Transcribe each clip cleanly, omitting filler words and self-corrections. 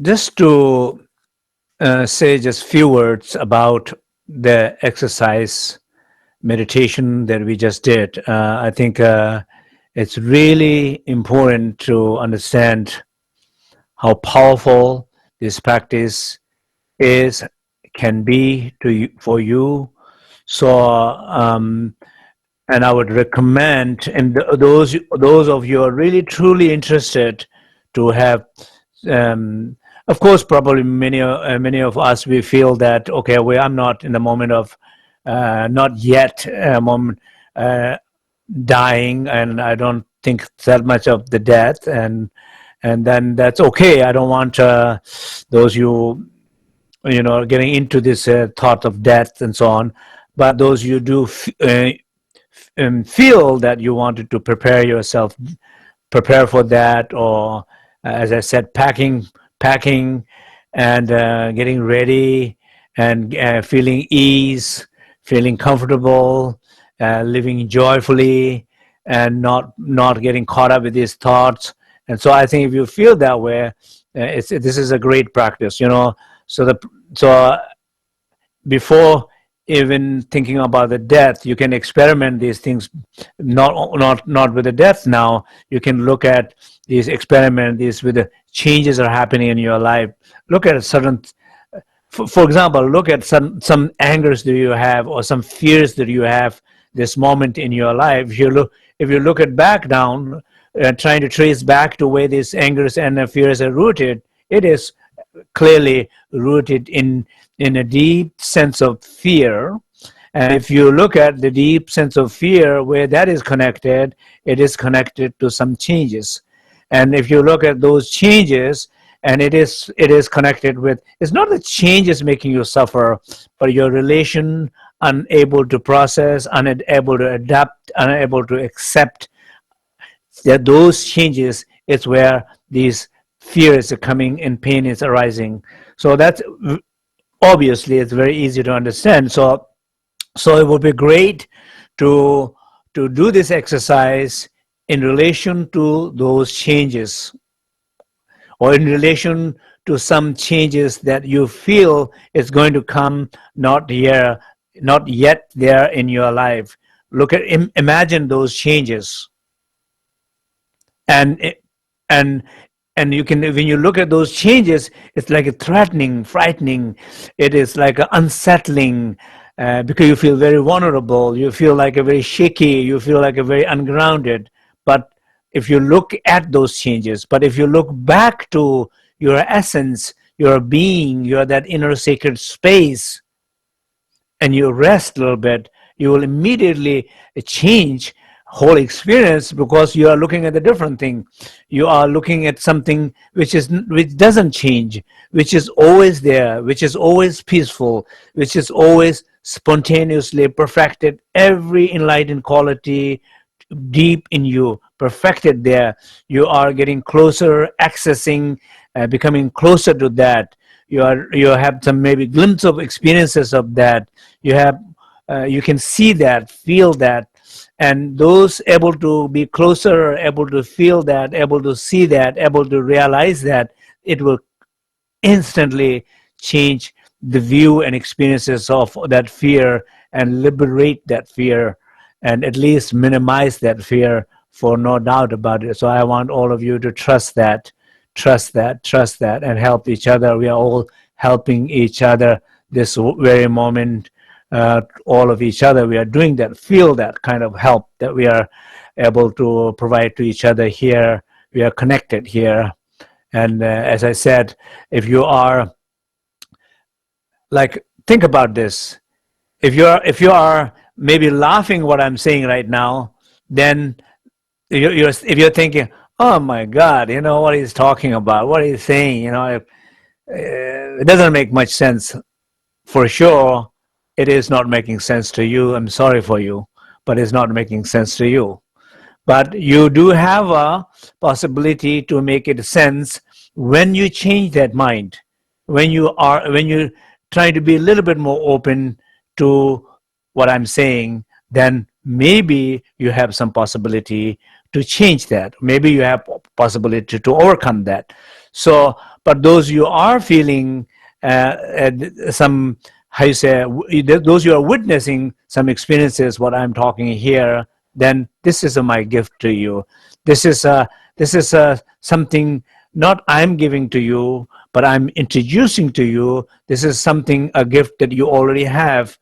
just to say just few words about the exercise meditation that we just did. I think it's really important to understand how powerful this practice is, can be to you, for you. So, and I would recommend, and those of you who are really truly interested to have, of course, probably many of us, we feel that okay, I'm not in the moment of not yet moment dying, and I don't think that much of the death, and then that's okay. I don't want those getting into this thought of death and so on. But those you do feel that you wanted to prepare for that, or as I said, packing and getting ready and feeling ease, feeling comfortable, living joyfully, and not getting caught up with these thoughts. And so I think if you feel that way, this is a great practice, So before even thinking about the death, you can experiment these things, not with the death now. You can look at these with the changes are happening in your life. Look at a certain, for example, look at some angers that you have, or some fears that you have this moment in your life. If you look at back down, trying to trace back to where these angers and fears are rooted, it is clearly rooted in a deep sense of fear. And if you look at the deep sense of fear, where that is connected, it is connected to some changes. And if you look at those changes, and it is connected with, it's not the changes making you suffer, but your relation, unable to process, unable to adapt, unable to accept, that those changes is where these fears are coming and pain is arising. So that's obviously it's very easy to understand. So it would be great to do this exercise in relation to those changes, or in relation to some changes that you feel is going to come, not yet there in your life. Imagine those changes, and you can, when you look at those changes, it's like a threatening, frightening. It is like a unsettling, because you feel very vulnerable. You feel like a very shaky. You feel like a very ungrounded. But if you look at those changes, but if you look back to your essence, your being, your that inner sacred space, and you rest a little bit, you will immediately change whole experience, because you are looking at a different thing. You are looking at something which doesn't change, which is always there, which is always peaceful, which is always spontaneously perfected. Every enlightened quality deep in you, perfected there. You are getting closer, accessing, becoming closer to that. You have some maybe glimpse of experiences of that. You can see that, feel that, and those able to be closer, able to feel that, able to see that, able to realize that, it will instantly change the view and experiences of that fear, and liberate that fear, and at least minimize that fear, for no doubt about it. So I want all of you to trust that, and help each other. We are all helping each other this very moment. All of each other, we are doing that. Feel that kind of help that we are able to provide to each other here. We are connected here. And as I said, if you are, like, think about this. If you are maybe laughing what I'm saying right now, then if you're thinking, oh my God, what he's talking about, what he's saying, it doesn't make much sense. For sure, it is not making sense to you. I'm sorry for you, but it's not making sense to you. But you do have a possibility to make it sense when you change that mind, when you try to be a little bit more open to what I'm saying. Then maybe you have some possibility to change that. Maybe you have possibility to overcome that. So, But those you are feeling some, how you say, those you are witnessing some experiences, what I'm talking here, then this is my gift to you. This is something not I'm giving to you, but I'm introducing to you. This is something, a gift that you already have,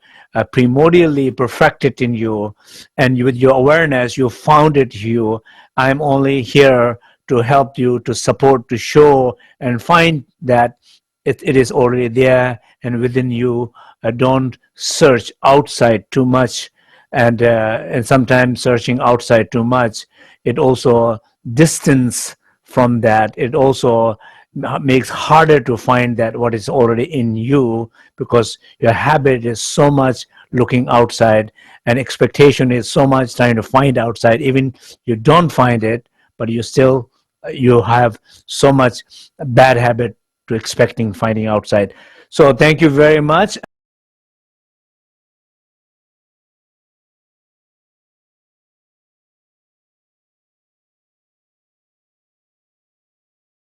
primordially perfected in you, and with your awareness, you found it you. I'm only here to help you, to support, to show, and find that it is already there and within you. Don't search outside too much, and sometimes searching outside too much, it also distance from that. It also makes harder to find that what is already in you, because your habit is so much looking outside, and expectation is so much trying to find outside. Even you don't find it, but you have so much bad habit to expecting finding outside. So thank you very much.